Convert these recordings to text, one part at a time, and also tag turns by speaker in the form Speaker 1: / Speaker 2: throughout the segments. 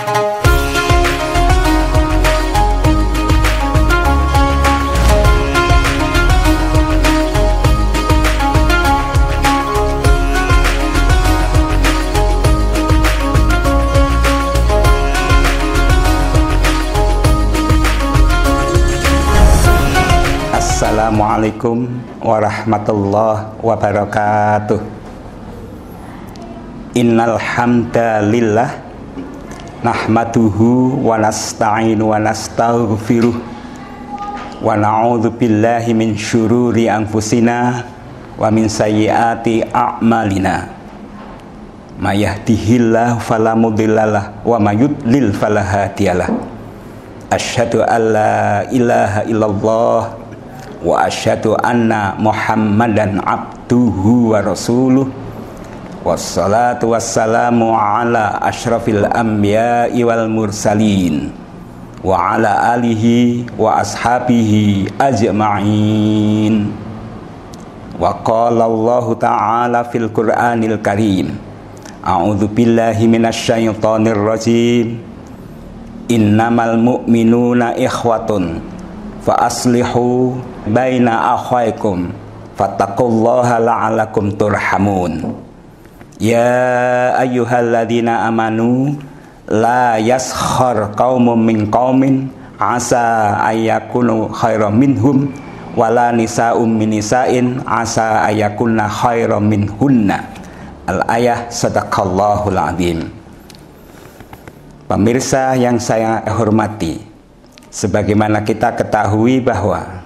Speaker 1: Assalamualaikum warahmatullahi wabarakatuh. Innal hamdalillah nahmaduhu wa nasta'inu wa nastaghfiruh wa na'udzu billahi min syururi anfusina wa min sayyiati a'malina. May yahdihillahu fala mudhillalah wa may yudlil fala hadiyalah. Asyhadu an la ilaha illallah wa asyhadu anna Muhammadan abduhu wa rasuluh. Wassalatu wassalamu ala asyrafil anbiya'i wal mursalin wa ala alihi wa ashabihi ajma'in. Wa qala Allahu ta'ala fil Qur'anil Karim, a'udzu billahi minasyaitonir rajim. Innamal mu'minuna ikhwatun fa aslihu baina akhwaikum fattaqullaha la'allakum turhamun. Ya ayyuhalladzina amanu la yaskhar qaumun min qaumin asa ayyakunu khairam minhum wala nisa'um min nisa'in asa ayyakunna khairam minhunna. Al-ayah. Sadaqallahul azim. Pemirsa yang saya hormati, sebagaimana kita ketahui bahwa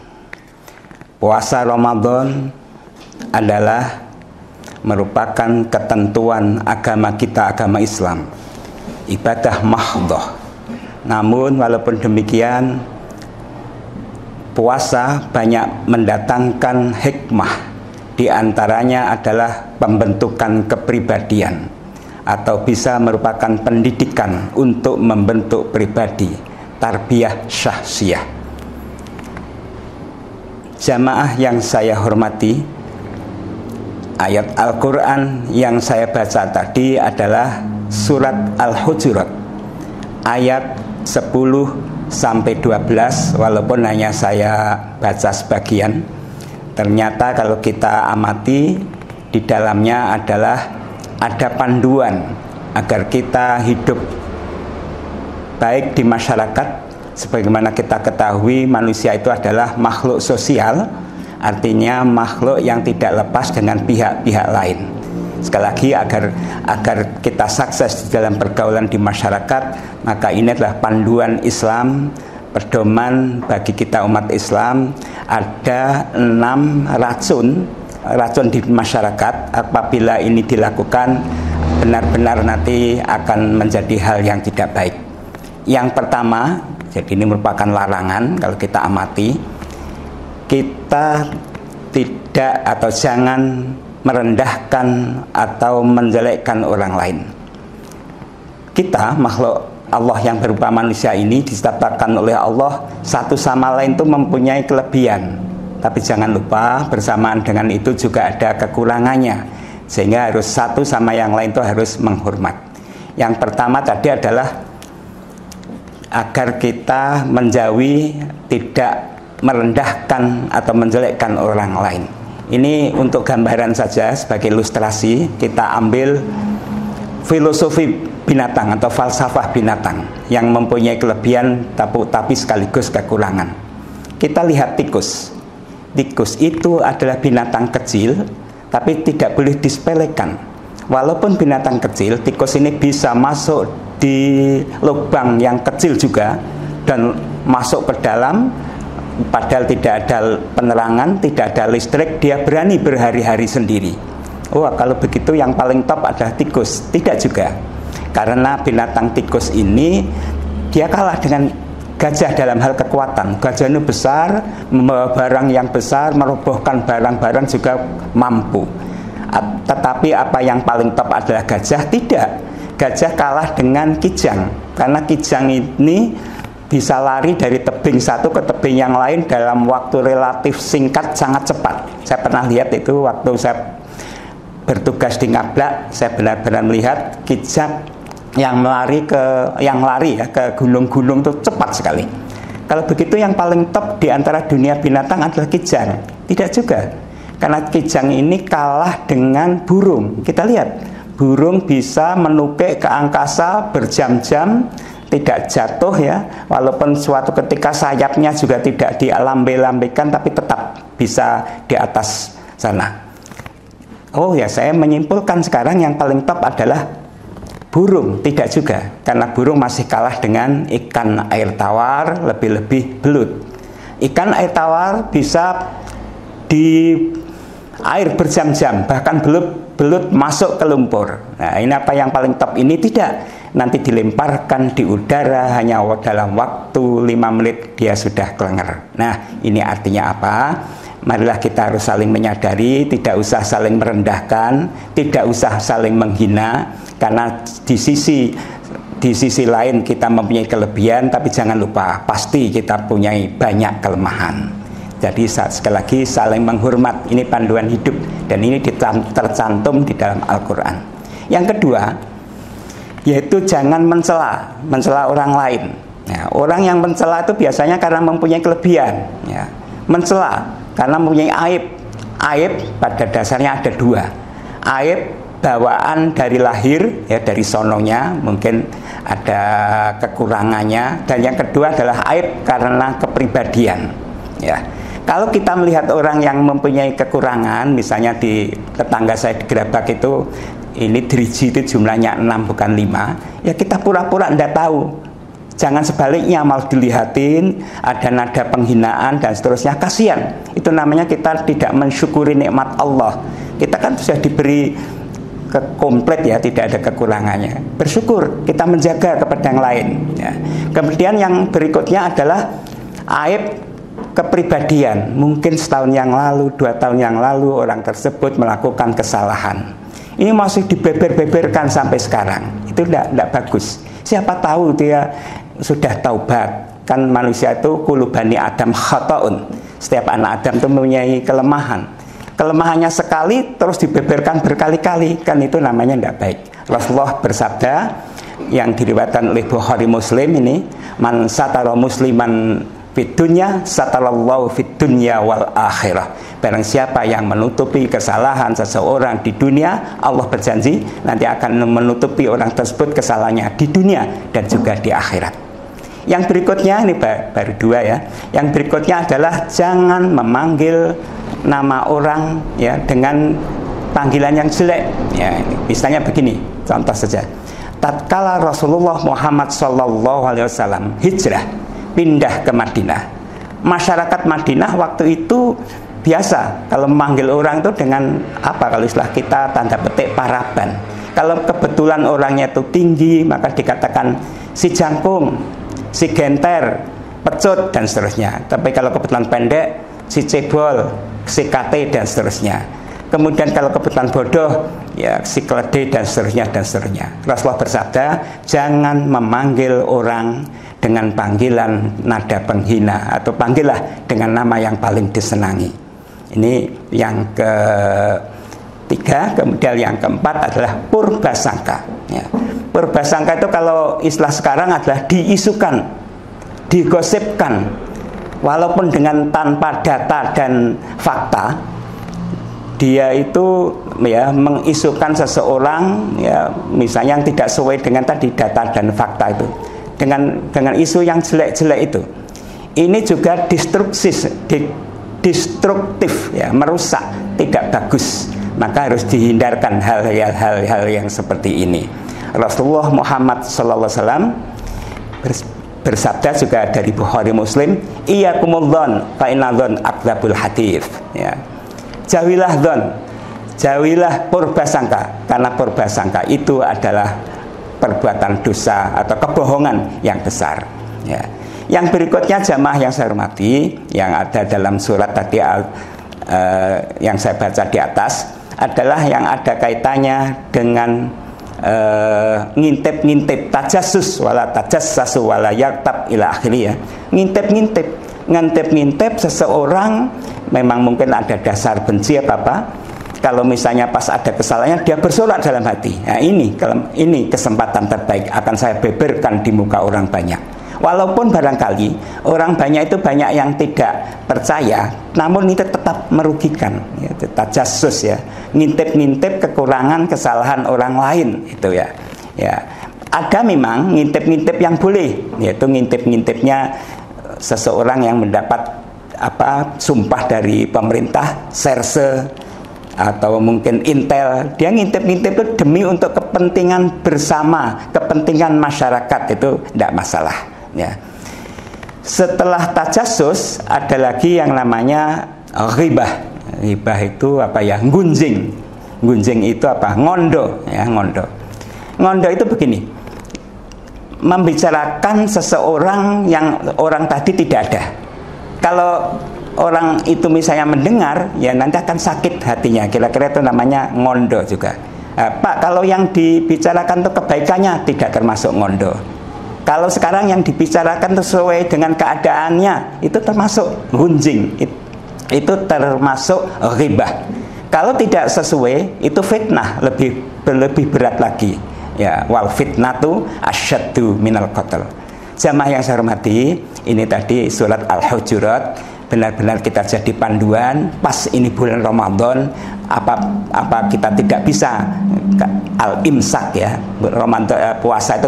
Speaker 1: puasa Ramadan adalah merupakan ketentuan agama kita, agama Islam, ibadah mahdhah. Namun walaupun demikian, puasa banyak mendatangkan hikmah. Di antaranya adalah pembentukan kepribadian, atau bisa merupakan pendidikan untuk membentuk pribadi, tarbiyah syahsiyah. Jamaah yang saya hormati, ayat Al-Quran yang saya baca tadi adalah surat Al-Hujurat ayat 10-12. Walaupun hanya saya baca sebagian, ternyata kalau kita amati di dalamnya adalah ada panduan agar kita hidup baik di masyarakat. Sebagaimana kita ketahui, manusia itu adalah makhluk sosial, artinya makhluk yang tidak lepas dengan pihak-pihak lain. Sekali lagi, agar kita sukses di dalam pergaulan di masyarakat, maka ini adalah panduan Islam, pedoman bagi kita umat Islam. Ada 6 racun di masyarakat. Apabila ini dilakukan, benar-benar nanti akan menjadi hal yang tidak baik. Yang pertama, jadi ini merupakan larangan kalau kita amati, kita tidak atau jangan merendahkan atau menjelekkan orang lain. Kita makhluk Allah yang berupa manusia ini diciptakan oleh Allah, satu sama lain itu mempunyai kelebihan, tapi jangan lupa bersamaan dengan itu juga ada kekurangannya, sehingga harus satu sama yang lain itu harus menghormat. Yang pertama tadi adalah agar kita menjauhi, tidak merendahkan atau menjelekkan orang lain. Ini untuk gambaran saja, sebagai ilustrasi. Kita ambil filosofi binatang atau falsafah binatang yang mempunyai kelebihan tapi sekaligus kekurangan. Kita lihat tikus. Tikus itu adalah binatang kecil, tapi tidak boleh disepelekan. Walaupun binatang kecil, tikus ini bisa masuk di lubang yang kecil juga dan masuk ke dalam, padahal tidak ada penerangan, tidak ada listrik, dia berani berhari-hari sendiri. Wah, kalau begitu yang paling top adalah tikus. Tidak juga, karena binatang tikus ini dia kalah dengan gajah dalam hal kekuatan. Gajah ini besar, membawa barang yang besar, merobohkan barang-barang juga mampu. Tetapi apa yang paling top adalah gajah? Tidak. Gajah kalah dengan kijang, karena kijang ini bisa lari dari tebing satu ke tebing yang lain dalam waktu relatif singkat, sangat cepat. Saya pernah lihat itu waktu saya bertugas di Ngablak, saya benar-benar melihat yang lari ya ke gunung-gunung itu cepat sekali. Kalau begitu yang paling top di antara dunia binatang adalah kijang. Tidak juga. Karena kijang ini kalah dengan burung. Kita lihat, burung bisa menukik ke angkasa berjam-jam, tidak jatuh ya. Walaupun suatu ketika sayapnya juga tidak dilambai-lambaikan, tapi tetap bisa di atas sana. Oh ya, saya menyimpulkan sekarang yang paling top adalah burung. Tidak juga, karena burung masih kalah dengan ikan air tawar, lebih-lebih belut. Ikan air tawar bisa di air berjam-jam, bahkan belut masuk ke lumpur. Nah, ini apa yang paling top ini? Tidak, nanti dilemparkan di udara, hanya dalam waktu 5 menit dia sudah kelenger. Nah, ini artinya apa? Marilah kita harus saling menyadari, tidak usah saling merendahkan, tidak usah saling menghina, karena di sisi lain kita mempunyai kelebihan, tapi jangan lupa pasti kita punya banyak kelemahan. Jadi sekali lagi saling menghormat, ini panduan hidup, dan ini tercantum di dalam Al-Quran. Yang kedua, yaitu jangan mencela orang lain. Ya, orang yang mencela itu biasanya karena mempunyai kelebihan, ya. Mencela karena mempunyai aib. Aib pada dasarnya ada dua. Aib bawaan dari lahir, ya, dari sononya mungkin ada kekurangannya, dan yang kedua adalah aib karena kepribadian, ya. Kalau kita melihat orang yang mempunyai kekurangan, misalnya di tetangga saya di Gerabak itu, ini driji itu jumlahnya 6 bukan 5, ya kita pura-pura tidak tahu. Jangan sebaliknya malah dilihatin, ada nada penghinaan dan seterusnya. Kasihan. Itu namanya kita tidak mensyukuri nikmat Allah. Kita kan sudah diberi komplit ya, tidak ada kekurangannya. Bersyukur, kita menjaga kepada yang lain, ya. Kemudian yang berikutnya adalah aib kepribadian. Mungkin setahun yang lalu, 2 tahun yang lalu orang tersebut melakukan kesalahan. Ini masih dibeber-beberkan sampai sekarang. Itu tidak bagus. Siapa tahu dia sudah taubat. Kan manusia itu kullu bani Adam khata'un. Setiap anak Adam itu mempunyai kelemahan. Kelemahannya sekali terus dibeberkan berkali-kali, kan itu namanya tidak baik. Rasulullah bersabda yang diriwayatkan oleh Bukhari Muslim ini, man satara musliman fid dunya satarallahu fid dunya wal akhirah. Barang siapa yang menutupi kesalahan seseorang di dunia, Allah berjanji nanti akan menutupi orang tersebut kesalahannya di dunia dan juga di akhirat. Yang berikutnya, ini baru 2 ya. Yang berikutnya adalah jangan memanggil nama orang ya dengan panggilan yang jelek. Ya, misalnya begini, contoh saja. Tatkala Rasulullah Muhammad SAW hijrah pindah ke Madinah, masyarakat Madinah waktu itu biasa kalau memanggil orang itu dengan apa, kalau istilah kita tanda petik paraban. Kalau kebetulan orangnya itu tinggi, maka dikatakan si jangkung, si genter, pecut dan seterusnya. Tapi kalau kebetulan pendek, si cebol, si kate dan seterusnya. Kemudian kalau kebetulan bodoh, ya si kelede dan seterusnya dan seterusnya. Rasulullah bersabda, jangan memanggil orang dengan panggilan nada penghina, atau panggillah dengan nama yang paling disenangi. Ini yang ketiga. Kemudian yang keempat adalah purbasangka, ya. Purbasangka itu kalau istilah sekarang adalah diisukan, digosipkan, walaupun dengan tanpa data dan fakta. Dia itu ya mengisukan seseorang, ya misalnya yang tidak sesuai dengan tadi data dan fakta itu, dengan isu yang jelek-jelek itu. Ini juga destruktif ya, merusak, tidak bagus. Maka harus dihindarkan hal-hal yang seperti ini. Rasulullah Muhammad SAW bersabda juga dari Bukhari Muslim, iyyakumudz-dzan fa inna dzan akdzabul hadits, ya. Jauhilah dzan, jauhilah purbasangka, karena purbasangka itu adalah perbuatan dosa atau kebohongan yang besar, ya. Yang berikutnya jamaah yang saya hormati, yang ada dalam surat tadi yang saya baca di atas adalah yang ada kaitannya dengan ngintip-ngintip, tajassus wala tajassasu wala yaktab ila akhiri, ya. Ngintip-ngintip seseorang, memang mungkin ada dasar benci apa-apa, kalau misalnya pas ada kesalahannya dia bersorak dalam hati. Nah, ini kesempatan terbaik akan saya beberkan di muka orang banyak. Walaupun barangkali orang banyak itu banyak yang tidak percaya, namun itu tetap merugikan, ya, tajassus ya, ngintip-ngintip kekurangan kesalahan orang lain itu ya. Ya, ada memang ngintip-ngintip yang boleh, yaitu ngintip-ngintipnya seseorang yang mendapat sumpah dari pemerintah, serse atau mungkin intel, dia ngintip-ngintip itu demi untuk kepentingan bersama, kepentingan masyarakat, itu tidak masalah. Ya. Setelah tajassus ada lagi yang namanya ghibah. Ghibah itu gunjing. Gunjing itu ngondo, ya, ngondo. Ngondo itu begini, membicarakan seseorang yang orang tadi tidak ada. Kalau orang itu misalnya mendengar, ya nanti akan sakit hatinya. Kira-kira itu namanya ngondo juga. Pak, kalau yang dibicarakan itu kebaikannya, tidak termasuk ngondo. Kalau sekarang yang dibicarakan sesuai dengan keadaannya, itu termasuk gunjing, itu termasuk ghibah. Kalau tidak sesuai, itu fitnah, lebih berat lagi. Ya, wal fitnatu asyaddu minal qatl. Jamaah yang saya hormati, ini tadi surat Al-Hujurat benar-benar kita jadi panduan. Pas ini bulan Ramadan, apa kita tidak bisa al-imsak ya. Ramadan, puasa itu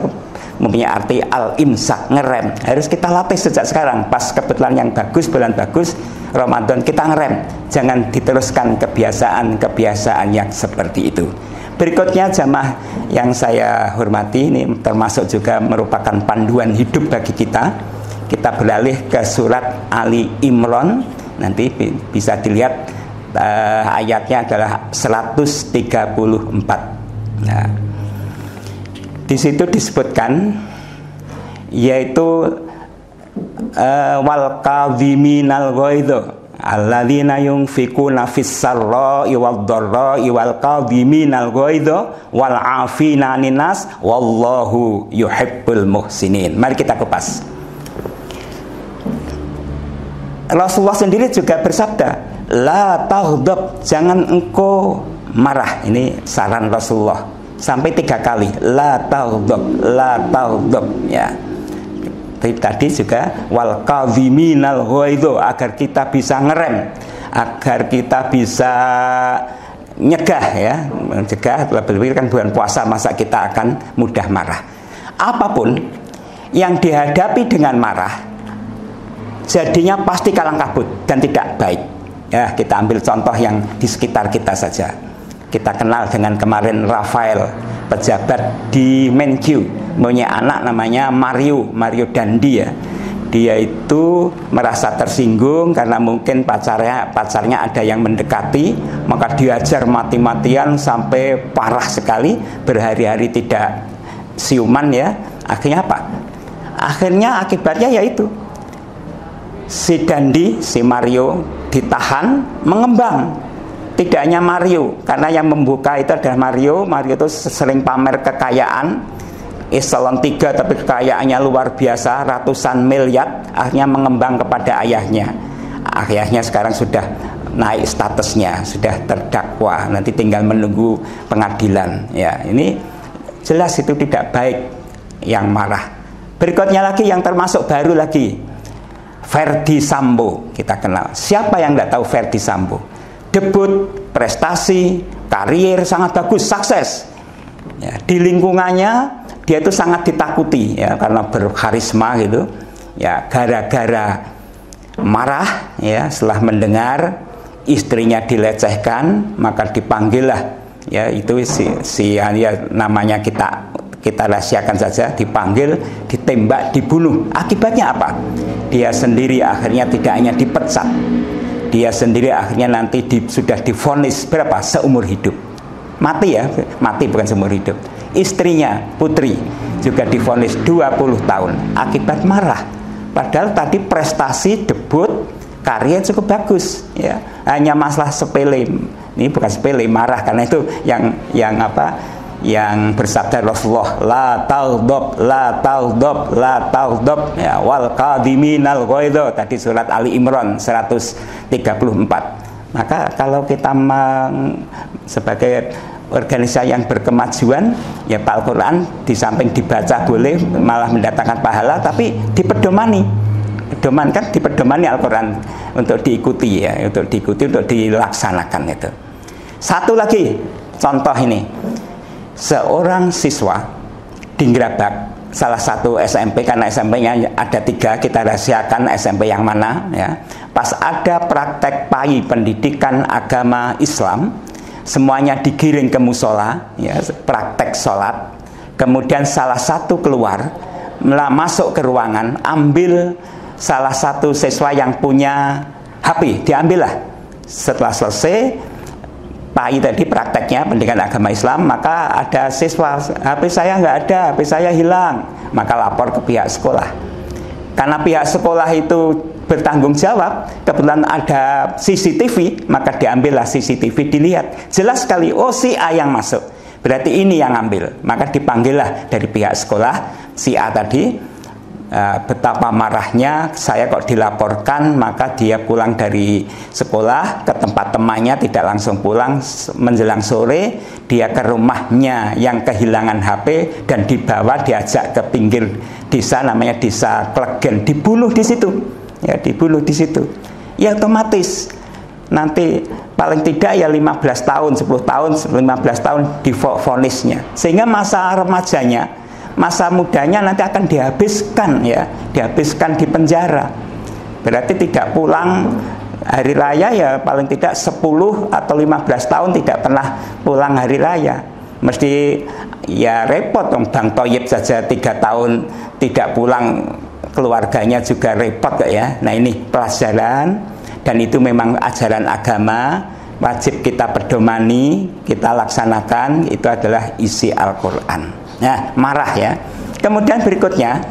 Speaker 1: mempunyai arti al-imsak, ngerem. Harus kita latih sejak sekarang. Pas kebetulan yang bagus, bulan bagus, Ramadan, kita ngerem. Jangan diteruskan kebiasaan yang seperti itu. Berikutnya jamaah yang saya hormati, ini termasuk juga merupakan panduan hidup bagi kita. Kita beralih ke surat Ali Imran. Nanti bisa dilihat ayatnya adalah 134. Nah, di situ disebutkan yaitu wal kadhiminal ghaidha alladzina yunfikuna fis sarra'i wad dharra'i wal kadhiminal ghaidha wal 'afina 'anil nas wallahu yuhibbul muhsinin. Mari kita kupas. Rasulullah sendiri juga bersabda, la taghdab, jangan engkau marah. Ini saran Rasulullah sampai 3 kali, la taghdab ya. Tadi juga wal kadhiminal ghaidha, agar kita bisa ngerem, agar kita bisa nyegah ya, mencegah. Lebih-lebih kan bulan puasa, masa kita akan mudah marah. Apapun yang dihadapi dengan marah, jadinya pasti kalang kabut dan tidak baik. Ya, kita ambil contoh yang di sekitar kita saja. Kita kenal dengan kemarin Rafael, pejabat di Menkyu, punya anak namanya Mario Dandi ya. Dia itu merasa tersinggung karena mungkin pacarnya ada yang mendekati, maka diajar mati-matian sampai parah sekali, berhari-hari tidak siuman ya. Akhirnya apa? Akhirnya akibatnya yaitu si Dandi, si Mario ditahan, mengembang. Tidak hanya Mario, karena yang membuka itu adalah Mario itu sering pamer kekayaan, eselon 3 tapi kekayaannya luar biasa, ratusan miliar. Akhirnya mengembang kepada ayahnya. Ayahnya sekarang sudah naik statusnya, sudah terdakwa, nanti tinggal menunggu pengadilan. Ya, ini jelas itu tidak baik yang marah. Berikutnya lagi yang termasuk baru lagi, Ferdy Sambo, kita kenal. Siapa yang tidak tahu Ferdy Sambo? Debut, prestasi, karier sangat bagus, sukses. Ya, di lingkungannya dia itu sangat ditakuti ya, karena berkarisma gitu. Ya, gara-gara marah ya, setelah mendengar istrinya dilecehkan, maka dipanggillah ya, itu ya, namanya kita rahasiakan saja, dipanggil, ditembak, dibunuh. Akibatnya apa? Dia sendiri akhirnya tidak hanya dipecat, dia sendiri akhirnya nanti sudah divonis berapa? Seumur hidup. Mati ya, mati bukan seumur hidup. Istrinya, putri, juga divonis 20 tahun akibat marah. Padahal tadi prestasi, debut, karya cukup bagus ya. Hanya masalah sepele. Ini bukan sepele, marah karena itu yang bersabda Rasulullah, la taghdab ya, wal kadhiminal ghaidha, tadi surat Ali Imran 134. Maka kalau kita sebagai organisasi yang berkemajuan, ya Al-Quran di samping dibaca boleh, malah mendatangkan pahala, tapi dipedomani. Pedoman kan dipedomani Al-Quran untuk diikuti ya, untuk dilaksanakan itu. Satu lagi contoh ini, seorang siswa di Ngerabak, salah satu SMP, karena SMP-nya ada 3, kita rahasiakan SMP yang mana ya. Pas ada praktek PAI, pendidikan agama Islam, semuanya digiring ke musola ya, praktek sholat. Kemudian salah satu keluar, masuk ke ruangan, ambil salah satu siswa yang punya HP, diambillah. Setelah selesai PAI tadi, prakteknya pendidikan agama Islam, maka ada siswa, HP saya nggak ada, HP saya hilang, maka lapor ke pihak sekolah. Karena pihak sekolah itu bertanggung jawab, kebetulan ada CCTV, maka diambillah CCTV, dilihat jelas sekali, oh si A yang masuk, berarti ini yang ambil. Maka dipanggillah dari pihak sekolah si A tadi. Betapa marahnya, saya kok dilaporkan. Maka dia pulang dari sekolah ke tempat temannya, tidak langsung pulang. Menjelang sore dia ke rumahnya yang kehilangan HP, dan dibawa, diajak ke pinggir desa, namanya desa Klegen, dibunuh di situ ya, dibunuh di situ. Ya otomatis nanti paling tidak ya 15 tahun, 10 tahun, 15 tahun divonisnya, sehingga masa remajanya, masa mudanya nanti akan dihabiskan ya, dihabiskan di penjara. Berarti tidak pulang hari raya ya paling tidak 10 atau 15 tahun tidak pernah pulang hari raya. Mesti ya repot dong. Bang Toyib saja 3 tahun tidak pulang, keluarganya juga repot ya. Nah ini pelajaran, dan itu memang ajaran agama, wajib kita pedomani, kita laksanakan. Itu adalah isi Al-Quran. Nah, marah ya. Kemudian berikutnya,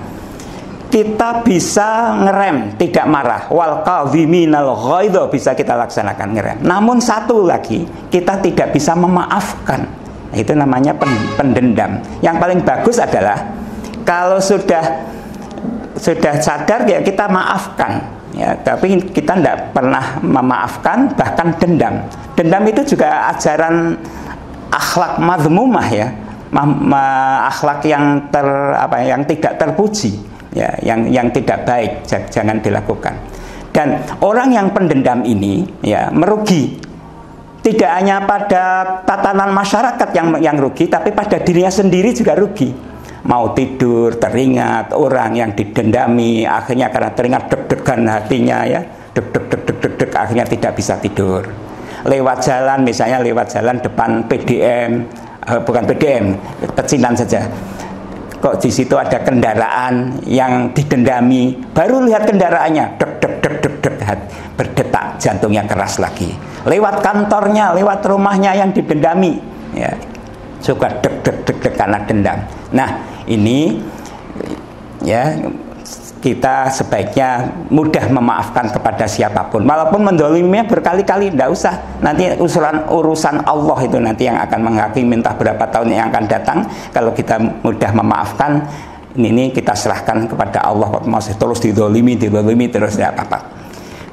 Speaker 1: kita bisa ngerem, tidak marah. Wal kadhiminal ghaidha, bisa kita laksanakan ngerem. Namun satu lagi, kita tidak bisa memaafkan. Itu namanya pendendam. Yang paling bagus adalah kalau sudah sadar ya kita maafkan ya, tapi kita tidak pernah memaafkan, bahkan dendam. Dendam itu juga ajaran akhlak mazmumah ya. Akhlak yang yang tidak terpuji ya, yang tidak baik, jangan dilakukan. Dan orang yang pendendam ini ya merugi, tidak hanya pada tatanan masyarakat yang rugi, tapi pada dirinya sendiri juga rugi. Mau tidur teringat orang yang didendami, akhirnya karena teringat deg-degan hatinya ya, deg-deg, akhirnya tidak bisa tidur. Lewat jalan, misalnya lewat jalan depan PDM, bukan PDM, pecinan saja, kok di situ ada kendaraan yang didendami, baru lihat kendaraannya, deg deg deg deg deg, berdetak, jantungnya keras lagi. Lewat kantornya, lewat rumahnya yang didendami, ya, juga deg deg deg deg karena dendam. Nah ini ya, kita sebaiknya mudah memaafkan kepada siapapun, walaupun mendoliminya berkali-kali, tidak usah. Nanti urusan Allah itu nanti yang akan menghakimi entah berapa tahun yang akan datang. Kalau kita mudah memaafkan, ini kita serahkan kepada Allah. Masih terus didolimi terus, tidak apa-apa.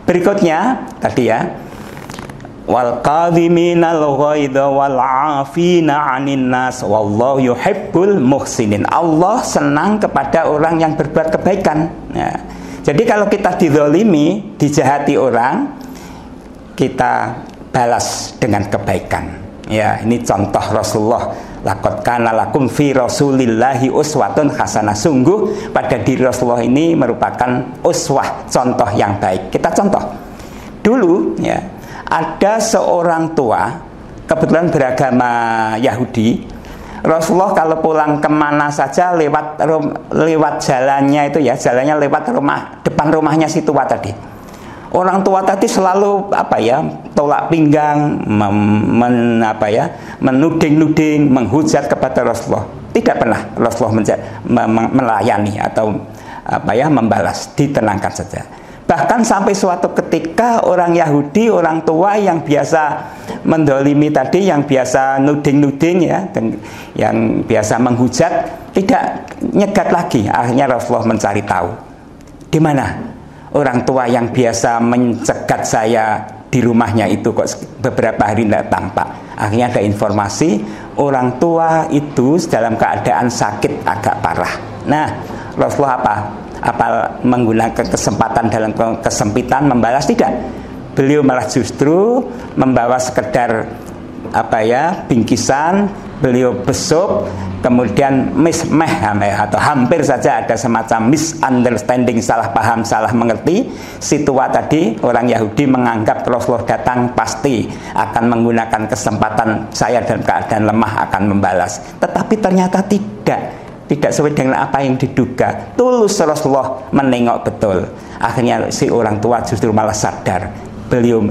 Speaker 1: Berikutnya tadi ya, wal kadhiminal ghaidha wal 'afina 'anil nas wallahu yuhibbul muhsinin. Allah senang kepada orang yang berbuat kebaikan. Nah, jadi kalau kita dizalimi, dijahati orang, kita balas dengan kebaikan. Ya, ini contoh Rasulullah. Laqad kana lakum fi Rasulillahi uswatun hasanah. Sungguh pada diri Rasulullah ini merupakan uswah, contoh yang baik. Kita contoh. Dulu ya, ada seorang tua, kebetulan beragama Yahudi. Rasulullah kalau pulang kemana saja lewat jalannya itu ya, jalannya lewat depan rumahnya si tua tadi. Orang tua tadi selalu tolak pinggang, menuding-nuding, menghujat kepada Rasulullah. Tidak pernah Rasulullah melayani atau membalas, ditenangkan saja. Bahkan sampai suatu ketika orang Yahudi, orang tua yang biasa mendolimi tadi, yang biasa nuding-nuding ya, yang biasa menghujat, tidak nyegat lagi. Akhirnya Rasulullah mencari tahu, di mana orang tua yang biasa mencegat saya di rumahnya itu kok beberapa hari tidak tampak. Akhirnya ada informasi orang tua itu dalam keadaan sakit agak parah. Nah, Rasulullah apa menggunakan kesempatan dalam kesempitan membalas? Tidak. Beliau malah justru membawa sekedar bingkisan, beliau besuk, kemudian atau hampir saja ada semacam misunderstanding, salah paham, salah mengerti. Si tua tadi, orang Yahudi, menganggap Rasulullah datang pasti akan menggunakan kesempatan saya dalam keadaan lemah akan membalas. Tetapi ternyata tidak sesuai dengan apa yang diduga. Tulus Rasulullah menengok betul. Akhirnya si orang tua justru malah sadar.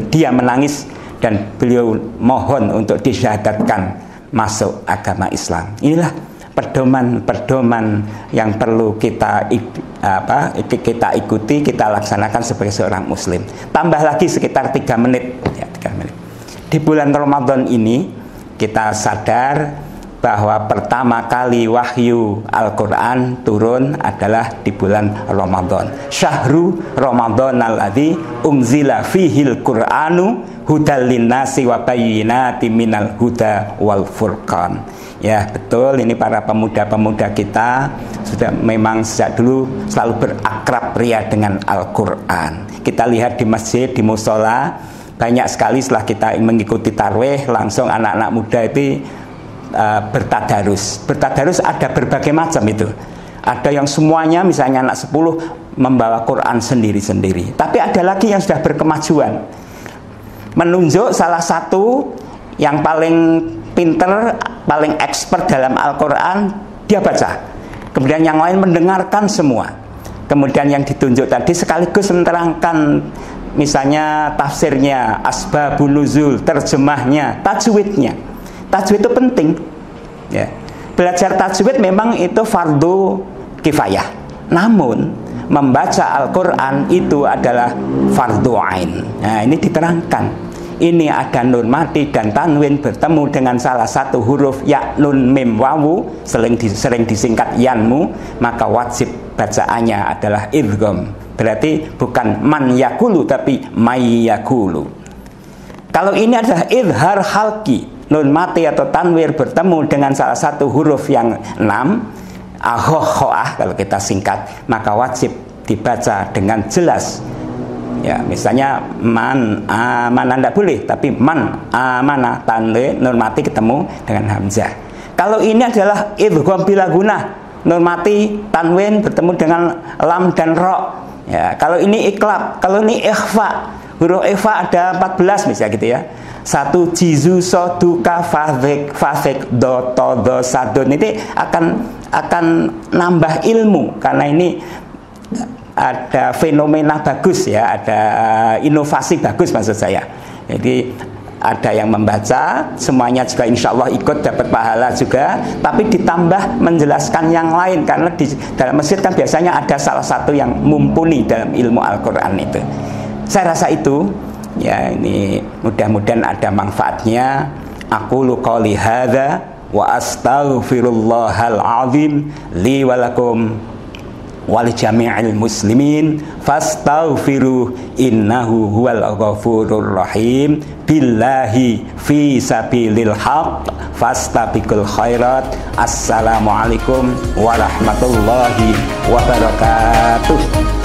Speaker 1: Dia menangis dan beliau mohon untuk disyahadatkan masuk agama Islam. Inilah pedoman yang perlu kita ikuti, kita laksanakan sebagai seorang muslim. Tambah lagi sekitar 3 menit. Di bulan Ramadan ini kita sadar bahwa pertama kali wahyu Al-Quran turun adalah di bulan Ramadan. Syahru Ramadan alladzi unzila fihil Qur'anu hudal linnasi wa bayyinatin minal huda wal furqan. Ya, betul, ini para pemuda-pemuda kita sudah memang sejak dulu selalu berakrab ria dengan Al-Quran. Kita lihat di masjid, di musola, banyak sekali setelah kita mengikuti tarawih, langsung anak-anak muda itu bertadarus. Bertadarus ada berbagai macam itu. Ada yang semuanya, misalnya anak 10 membawa Quran sendiri-sendiri. Tapi ada lagi yang sudah berkemajuan, menunjuk salah satu yang paling pinter, paling expert dalam Al-Quran, dia baca. Kemudian yang lain mendengarkan semua. Kemudian yang ditunjuk tadi sekaligus menerangkan, misalnya tafsirnya, asbabun nuzul, terjemahnya, tajwidnya. Tajwid itu penting, ya. Belajar tajwid memang itu fardu kifayah. Namun membaca Al-Quran itu adalah fardu ain. Nah, ini diterangkan. Ini ada nun mati dan tanwin bertemu dengan salah satu huruf ya, nun, mim, wawu, sering disingkat yanmu, maka wajib bacaannya adalah idgham. Berarti bukan man yakulu tapi may yakulu. Kalau ini adalah idhar halki, nun mati atau tanwir bertemu dengan salah satu huruf yang 6, ahohoah kalau kita singkat, maka wajib dibaca dengan jelas. Ya, misalnya man amana tidak boleh, tapi man amana tanwir nun mati ketemu dengan hamzah. Kalau ini adalah idgham bila gunah, nun mati tanwin bertemu dengan lam dan ro. Ya, kalau ini iklab, kalau ini ikhfa, huruf ikhfa ada 14 misalnya gitu ya. 1 jizu soduka fafik do todo sadun, ini akan nambah ilmu, karena ini ada fenomena bagus ya, ada inovasi bagus maksud saya. Jadi ada yang membaca, semuanya juga insya Allah ikut dapat pahala juga, tapi ditambah menjelaskan yang lain, karena di dalam masjid kan biasanya ada salah satu yang mumpuni dalam ilmu Al-Quran itu. Saya rasa itu ya, ini mudah-mudahan ada manfaatnya. Aqulu qouli hadza wa astaghfirullahal azim li wa lakum wa li jami'il muslimin fastaghfiru innahu huwal ghafurur rahim. Billahi fi sabilil haq fastabiqul khairat. Assalamualaikum warahmatullahi wabarakatuh.